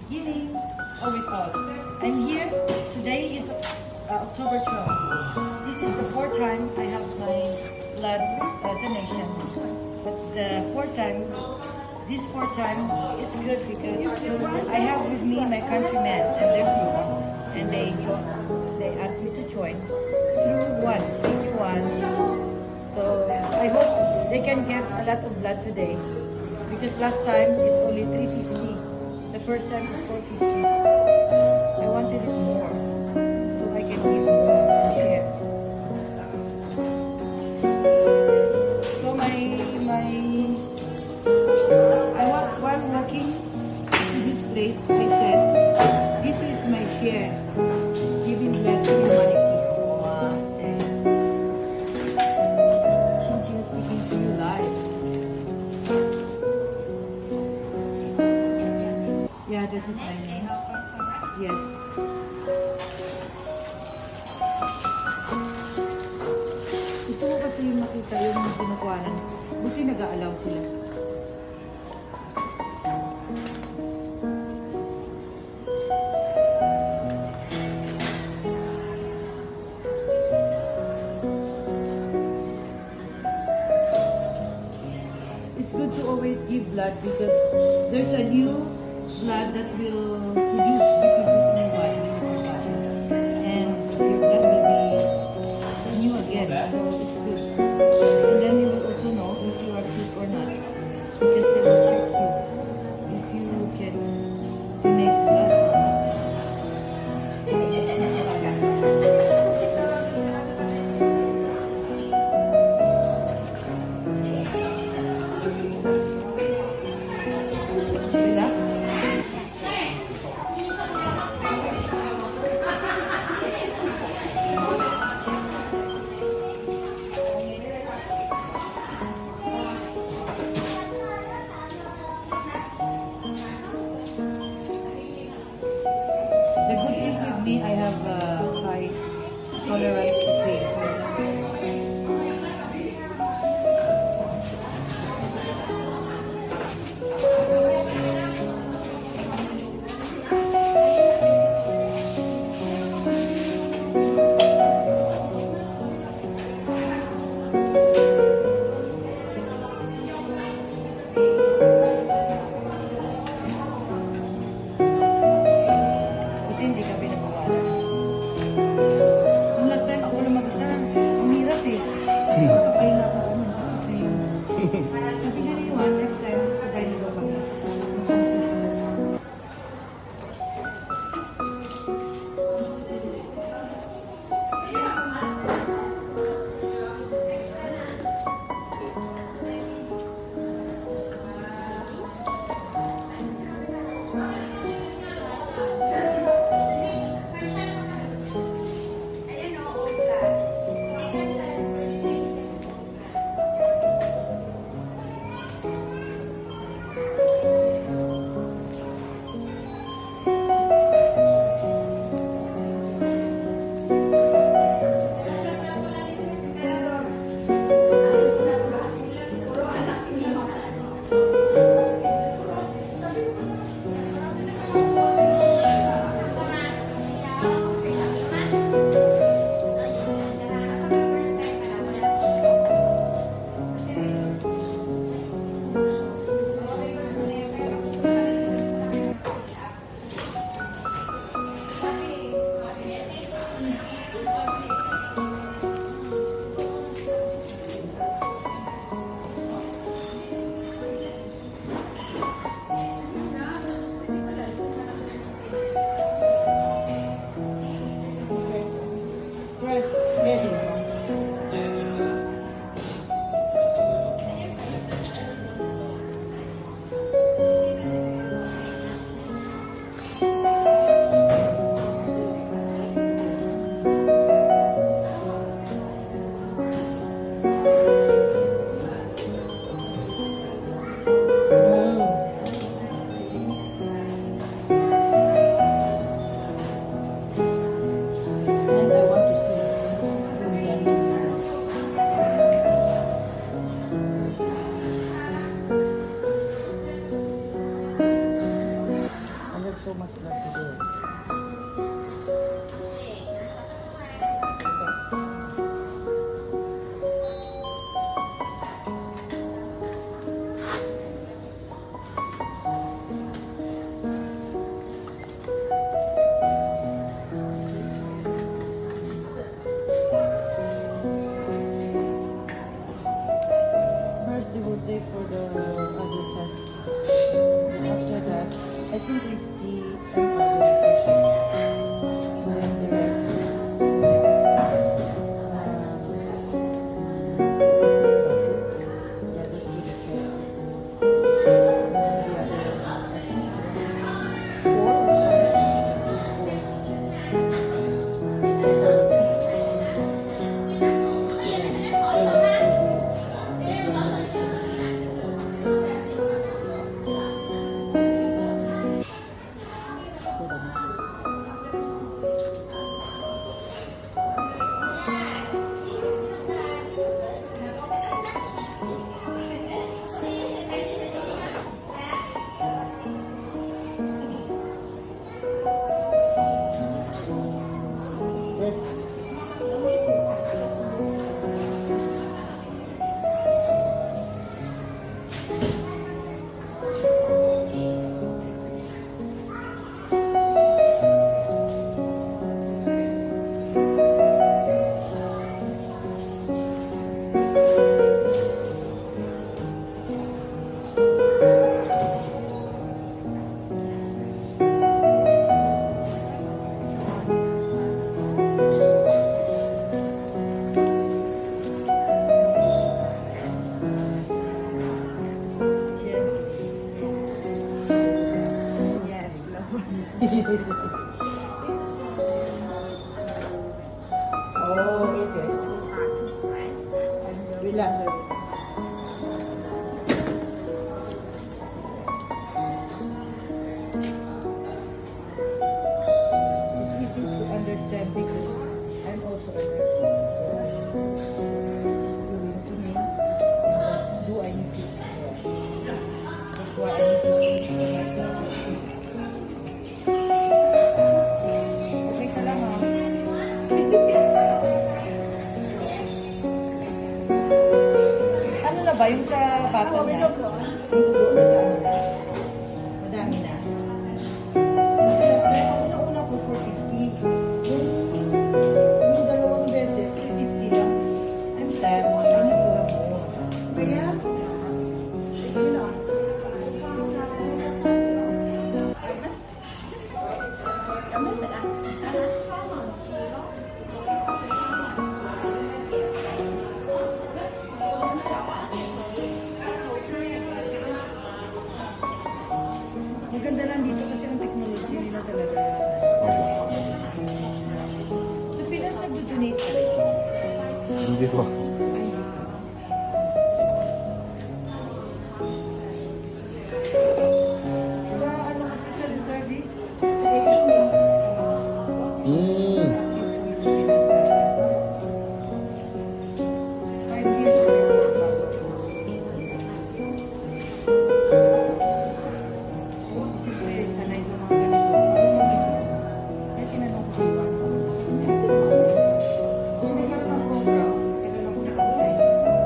beginning or with us. I'm here. Today is October 12th. This is the fourth time I have my blood donation. But the fourth time, this fourth time is good because I have with me my countrymen and their group, and they asked me to join through one. So I hope they can get a lot of blood today because last time it's only 350. The first time is 450. I wanted it more so I can give more and share. So while walking to this place, I said, this is my share, giving blood to humanity. Since you're speaking to you live. Yeah, this is my name. Yes. Gusto ko kasi yung makita yung kinukuhanan. Buti nag-aalaw sila. It's good to always give blood because there's a new blood that will produce in your body, and your blood will be new again. So it's good. And then you will also know if you are sick or not, because they will check you if you can donate blood or not. Relax. The good thing with me, I have high tolerance to pain. Hindi ka pinabawalan. Yung last time ako lang mag-isa, ang hirap eh. Kapay na ako naman kasi sa'yo. Sabi na rin yun, next time, sabay na daw kami. so much blood to do. First, they will take for the other test. After that, I think 50 and other nutrition. And then the rest is yeah, that's good at first. And then the other, I think it's 4 or oh, okay. Relax. It's easy to understand because I'm also a nurse. So it's to me. Do I need to? That's why I need to speak to myself. Okay ka lang, ha? Ano na ba yung sa bata niya? Yung dugo na sa ano na? Madami na. Kasi last time, ako una ko 450. Yung dalawang beses, 350 lang. I'm sad. I need to have more. Kaya? Ikaw na. Maganda lang dito kasi ang technology nila talaga. Sa Pinas, nag-donate ka rin? Hindi po. Sa ano kasi sa service? Sa AIM. Mm. 5 years ago. Siyempre, sanay sa mga ganito. Kaya tinanong ko si Juan. Kung nagkaroon ng program, kailan ako nag-apply?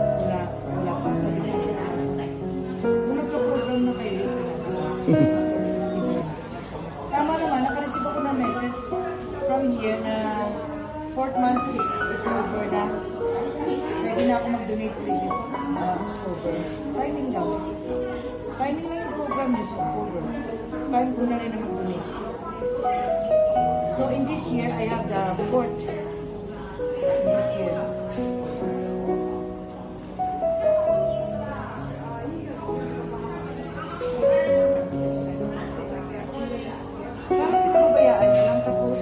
Wala pa. Sabi niya, kung nagka-program na kayo, tama naman, nakareceive ako ng message from here na 4th month is over na. Pwede na ako mag-donate ulit this October. Timing lang. Timing lang yung program this October. Time ko na rin na mag-donate. So in this year, I have the 4th. In this year. Parang pinabayaan niya lang tapos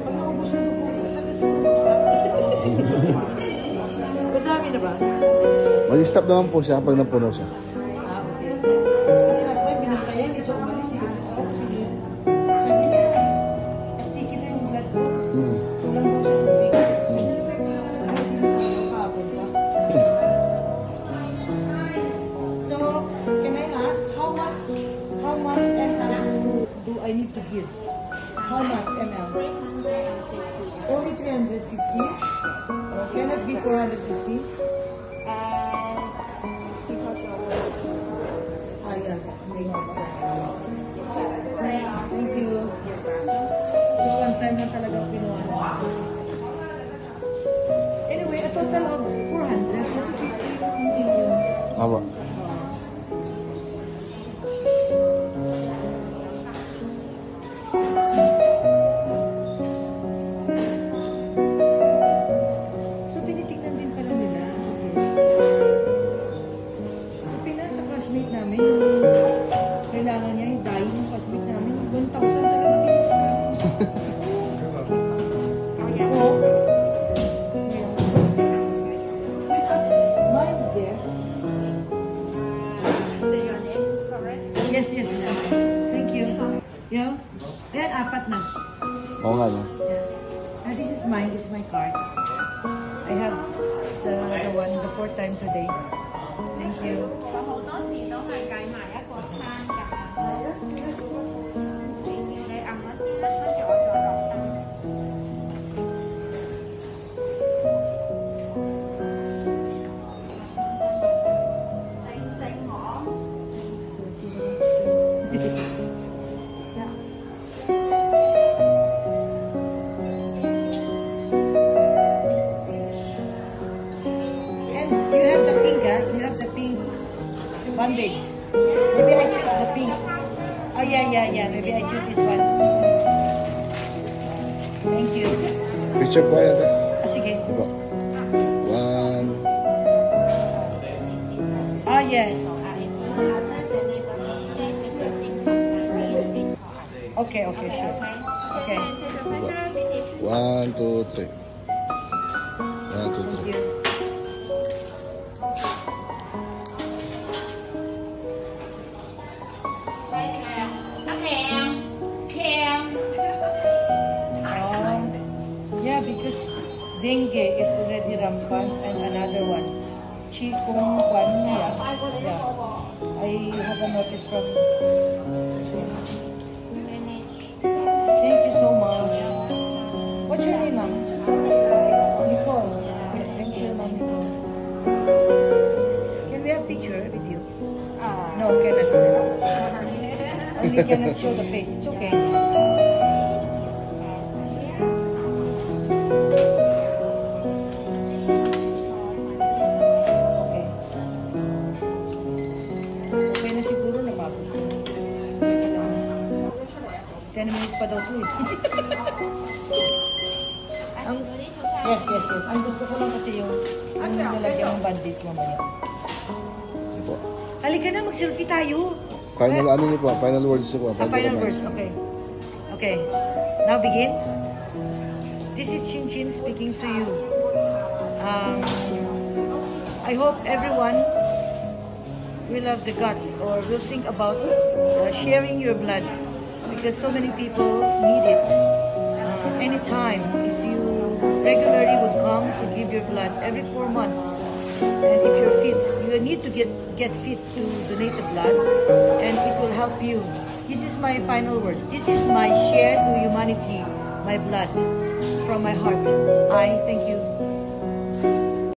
pag naubos na ito, sabi sa madami na ba? Mag-stop naman po siya pag napuno siya. Ah, okay. Kasi last time binantayan, so umalis yun. Sige. Sabi niya, sticky na yung blood ko. Kulang daw sa tubig. Kahapon pa. So, can I ask, how much and how do I I need to give. How much ml? Only 350? Can it be 450? Ah, yeah. Thank you. So, one time na talagang kinuha na. Anyway, a total of 400. Kasi 50 hindi yun. Awa. So, tinitignan din pala nila. Okay. Pinasa classmate namin, kailangan niya yung dye ng classmate namin. 1,000 talaga kinuha. Oh. Mine is there. Yes, yes, yes. Thank you. Yeah? Ayan, apat na. Oo nga, no? Yeah. This is mine. This is my card. I have the one, the 4 times a day. Thank you. And you have the pink, guys. You have the pink bandage. Maybe I choose the pink. Oh, yeah. Maybe I choose this one. Thank you. Picture po yata. Sige. Diba? 1. Oh, yeah. Okay, sure. Okay. 1, 2, 3. 1, 2, Thank 3. you. Yeah, because dengue is already rampant and another one. Chikungunya. Yeah. I have a notice from. Thank you so much. What's your name, ma'am? Nicole. Thank you, ma'am. Can we have picture with you? No, cannot. Only cannot show the face. It's okay. Okay. Okay na siguro na mabot. 10 minutes pa daw to eh. Yes. Ang gusto ko lang kasi yung nilagyan ng bandage mamaya. Ito po. Halika na, mag-selfie tayo. Final ano niyo po? Final words niyo po. Final words, okay. Okay. Now begin. This is Chin Chin speaking to you. I hope everyone will have the guts or will think about sharing your blood because so many people need it. Anytime, if you regularly would come to give your blood every 4 months, and if you're fit, you need to get fit to donate the blood, and it will help you. This is my final words. This is my share to humanity, my blood from my heart. I thank you.